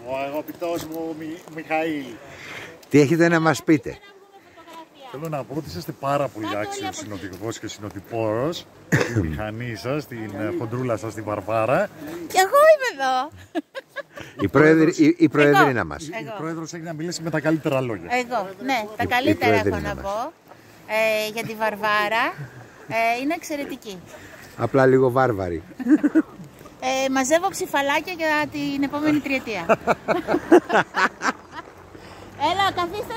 Ο αγαπητός μου Μιχαήλ. Τι έχετε να μας πείτε? Θέλω να πω ότι είστε πάρα πολύ άξιος συνοδηγός και συνοδοιπόρος. Τη μηχανή σας, την χοντρούλα σας, την Βαρβάρα. Κι εγώ είμαι εδώ. Η πρόεδρina μας. Η πρόεδρος έχει να μιλήσει με τα καλύτερα λόγια. Εγώ, ναι, τα καλύτερα έχω να πω για τη Βαρβάρα. Είναι εξαιρετική. Απλά λίγο βάρβαρη. Μαζεύω ψηφαλάκια για την επόμενη τριετία. Έλα, καθίστε